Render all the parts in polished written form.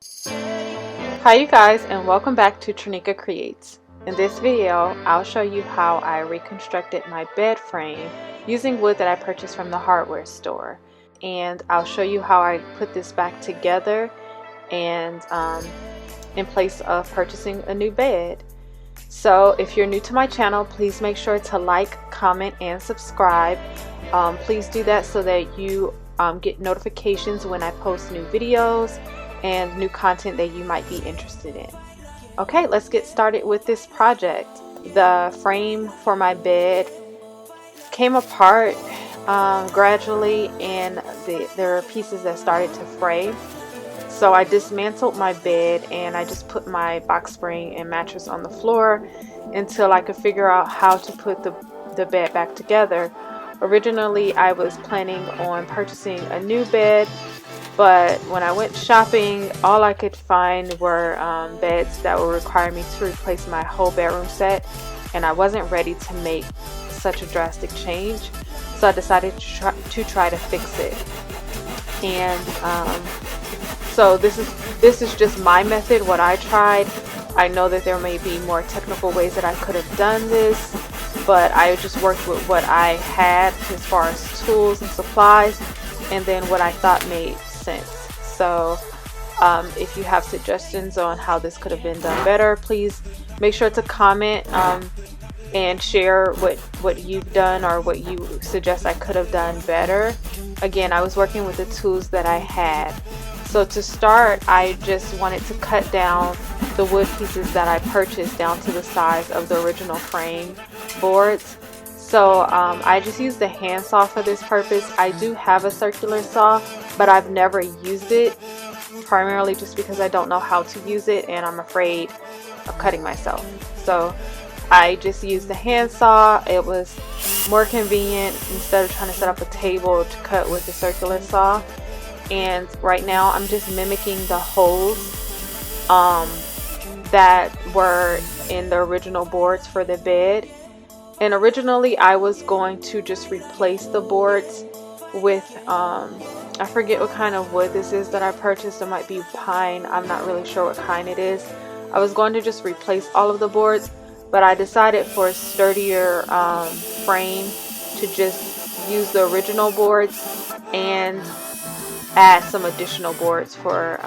Hi you guys, and welcome back to Trinika Creates. In this video, I'll show you how I reconstructed my bed frame using wood that I purchased from the hardware store. And I'll show you how I put this back together and in place of purchasing a new bed. So if you're new to my channel, please make sure to like, comment, and subscribe. Please do that so that you get notifications when I post new videos and new content that you might be interested in. Okay, let's get started with this project. The frame for my bed came apart gradually, and there are pieces that started to fray. So I dismantled my bed and I just put my box spring and mattress on the floor until I could figure out how to put the bed back together. Originally, I was planning on purchasing a new bed, but when I went shopping, all I could find were beds that would require me to replace my whole bedroom set, and I wasn't ready to make such a drastic change. So I decided to try to fix it. And so this is just my method, what I tried. I know that there may be more technical ways that I could have done this, but I just worked with what I had as far as tools and supplies, and then what I thought made sense. So if you have suggestions on how this could have been done better, please make sure to comment and share what you've done or what you suggest I could have done better. Again, I was working with the tools that I had. So to start, I just wanted to cut down the wood pieces that I purchased down to the size of the original frame boards. So I just used the hand saw for this purpose. I do have a circular saw, but I've never used it, primarily just because I don't know how to use it and I'm afraid of cutting myself. So I just used the hand saw. It was more convenient instead of trying to set up a table to cut with the circular saw. And right now I'm just mimicking the holes that were in the original boards for the bed. And originally I was going to just replace the boards with I forget what kind of wood this is that I purchased. It might be pine. I'm not really sure what kind it is. I was going to just replace all of the boards, but I decided for a sturdier frame to just use the original boards and add some additional boards for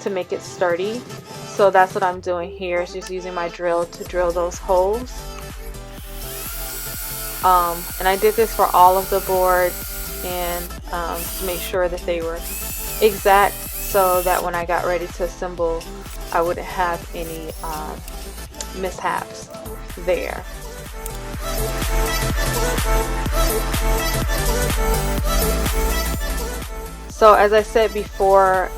to make it sturdy. So that's what I'm doing here, is just using my drill to drill those holes. And I did this for all of the boards and to make sure that they were exact, so that when I got ready to assemble I wouldn't have any mishaps there. So as I said before,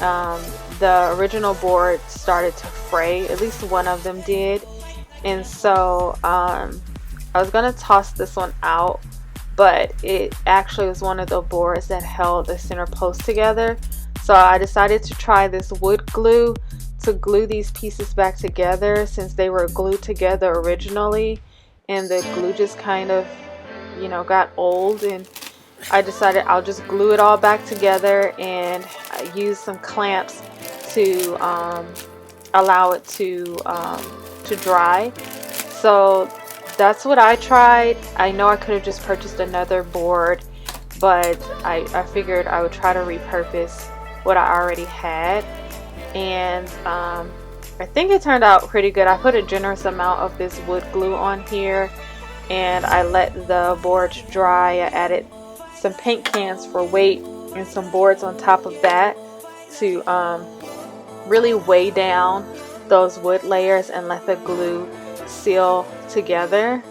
the original board started to fray. At least one of them did, and so I was gonna toss this one out, but it actually was one of the boards that held the center post together. So I decided to try this wood glue to glue these pieces back together, since they were glued together originally and the glue just kind of, you know, got old. And I decided I'll just glue it all back together, and I used some clamps to allow it to dry. So that's what I tried. I know I could have just purchased another board, but I figured I would try to repurpose what I already had. And I think it turned out pretty good. I put a generous amount of this wood glue on here, and I let the boards dry. I added some paint cans for weight and some boards on top of that to really weigh down those wood layers and let the glue seal together.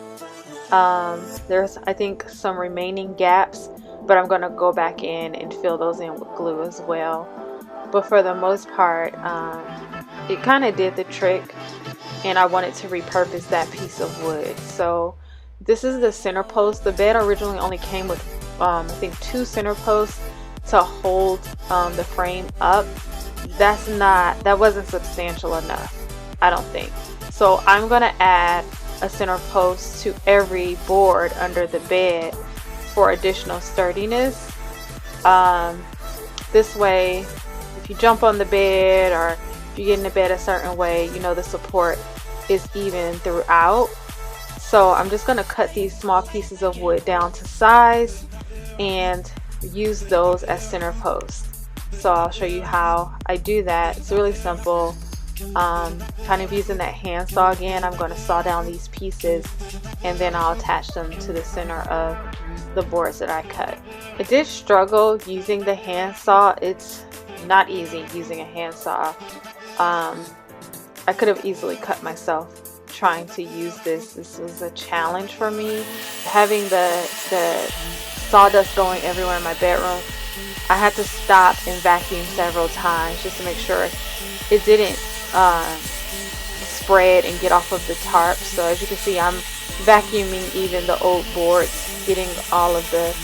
There's, I think, some remaining gaps, but I'm going to go back in and fill those in with glue as well. But for the most part, it kind of did the trick, and I wanted to repurpose that piece of wood. So this is the center post. The bed originally only came with I think 2 center posts to hold the frame up. That wasn't substantial enough, I don't think. So I'm gonna add a center post to every board under the bed for additional sturdiness. This way if you jump on the bed or if you get in the bed a certain way, you know the support is even throughout. So I'm just going to cut these small pieces of wood down to size and use those as center posts. So I'll show you how I do that. It's really simple. Kind of using that handsaw again, I'm going to saw down these pieces and then I'll attach them to the center of the boards that I cut. I did struggle using the handsaw. It's not easy using a handsaw. I could have easily cut myself trying to use this. This was a challenge for me. Having the sawdust going everywhere in my bedroom, I had to stop and vacuum several times just to make sure it didn't spread and get off of the tarp. So as you can see, I'm vacuuming even the old boards, getting all of the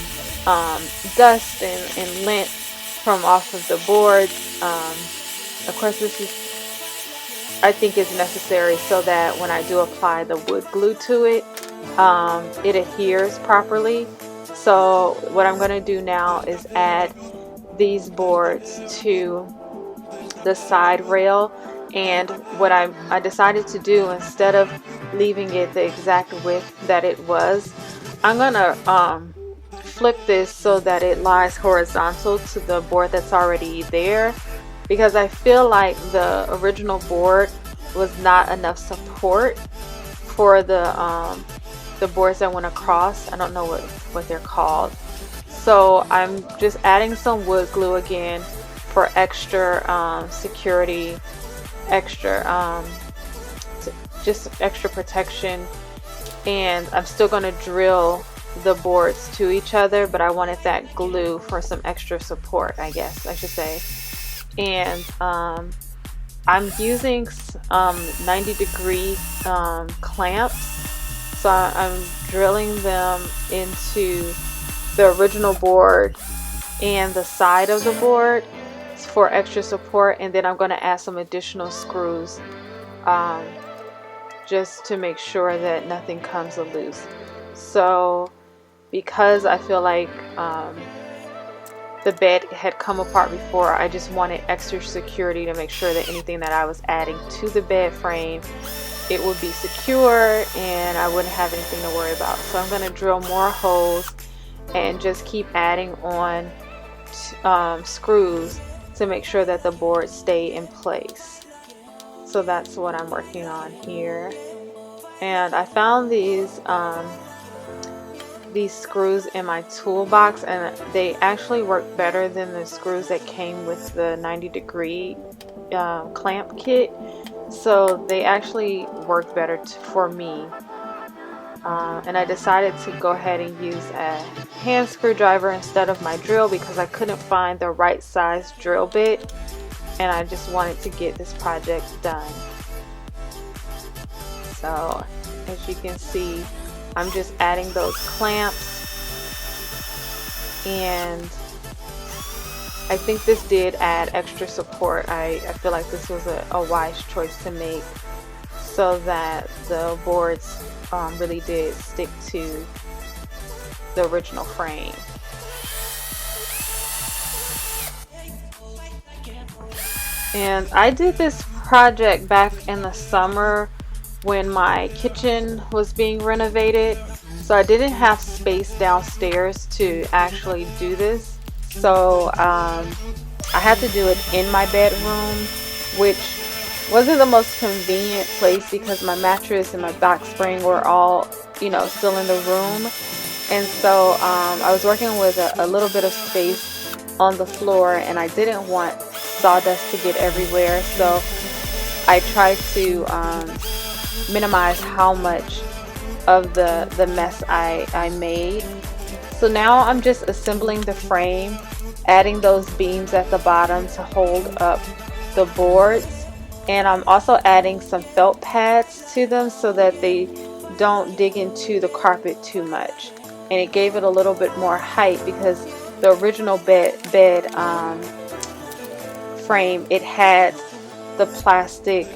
dust and lint from off of the boards. Of course, this is, I think, is necessary so that when I do apply the wood glue to it, it adheres properly. So what I'm going to do now is add these boards to the side rail. And what I decided to do, instead of leaving it the exact width that it was, I'm going to flip this so that it lies horizontal to the board that's already there, because I feel like the original board was not enough support for the boards that went across. I don't know what they're called. So I'm just adding some wood glue again for extra security, just extra protection. And I'm still going to drill the boards to each other, but I wanted that glue for some extra support, I guess I should say. And I'm using 90-degree clamps. So I'm drilling them into the original board and the side of the board for extra support, and then I'm going to add some additional screws just to make sure that nothing comes loose. So because I feel like the bed had come apart before, I just wanted extra security to make sure that anything that I was adding to the bed frame, it would be secure and I wouldn't have anything to worry about. So I'm going to drill more holes and just keep adding on screws to make sure that the boards stay in place. So that's what I'm working on here. And I found these screws in my toolbox, and they actually work better than the screws that came with the 90-degree clamp kit. So they actually work better for me. And I decided to go ahead and use a hand screwdriver instead of my drill because I couldn't find the right size drill bit, and I just wanted to get this project done. So as you can see, I'm just adding those clamps, and I think this did add extra support. I feel like this was a wise choice to make so that the boards really did stick to the original frame. And I did this project back in the summer when my kitchen was being renovated, so I didn't have space downstairs to actually do this, so I had to do it in my bedroom, which wasn't the most convenient place because my mattress and my box spring were all, you know, still in the room. And so I was working with a little bit of space on the floor, and I didn't want sawdust to get everywhere, so I tried to minimize how much of the mess I made. So now I'm just assembling the frame, adding those beams at the bottom to hold up the boards, and I'm also adding some felt pads to them so that they don't dig into the carpet too much. And it gave it a little bit more height because the original bed frame, it had the plastic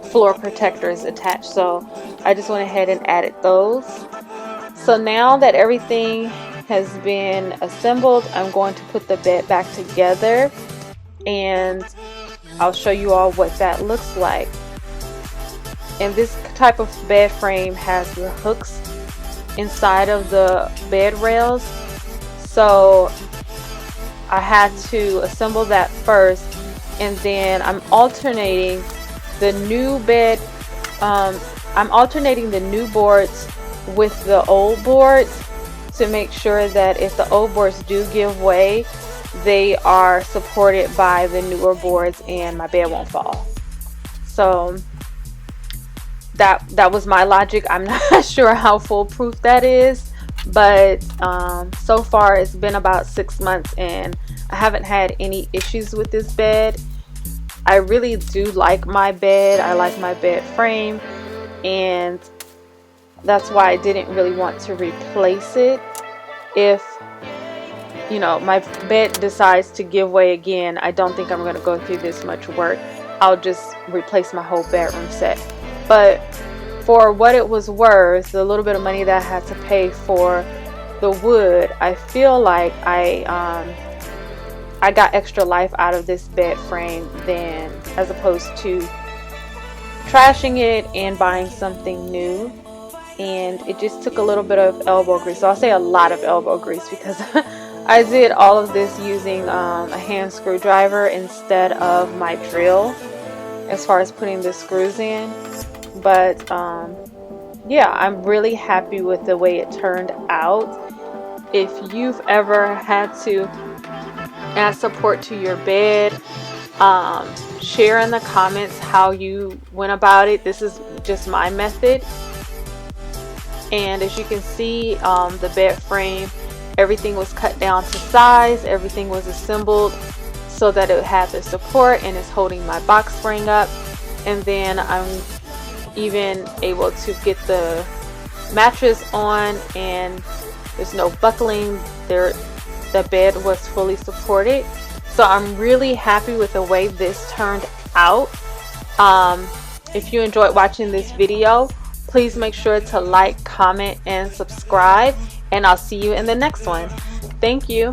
floor protectors attached, so I just went ahead and added those. So now that everything has been assembled, I'm going to put the bed back together and I'll show you all what that looks like. And this type of bed frame has the hooks inside of the bed rails, so I had to assemble that first, and then I'm alternating the new bed. I'm alternating the new boards with the old boards to make sure that if the old boards do give way, they are supported by the newer boards and my bed won't fall. So that was my logic. I'm not sure how foolproof that is, but so far it's been about 6 months and I haven't had any issues with this bed. I really do like my bed. I like my bed frame, and that's why I didn't really want to replace it. If you know my bed decides to give way again, I don't think I'm going to go through this much work. I'll just replace my whole bedroom set. But for what it was worth, the little bit of money that I had to pay for the wood, I feel like I got extra life out of this bed frame than as opposed to trashing it and buying something new. And it just took a little bit of elbow grease. So I'll say a lot of elbow grease, because I did all of this using a hand screwdriver instead of my drill as far as putting the screws in. But yeah, I'm really happy with the way it turned out. If you've ever had to add support to your bed, share in the comments how you went about it. This is just my method. And as you can see, the bed frame, everything was cut down to size, everything was assembled so that it had the support and is holding my box spring up. And then I'm even able to get the mattress on and there's no buckling there. The bed was fully supported, so I'm really happy with the way this turned out. If you enjoyed watching this video, please make sure to like, comment, and subscribe, and I'll see you in the next one. Thank you.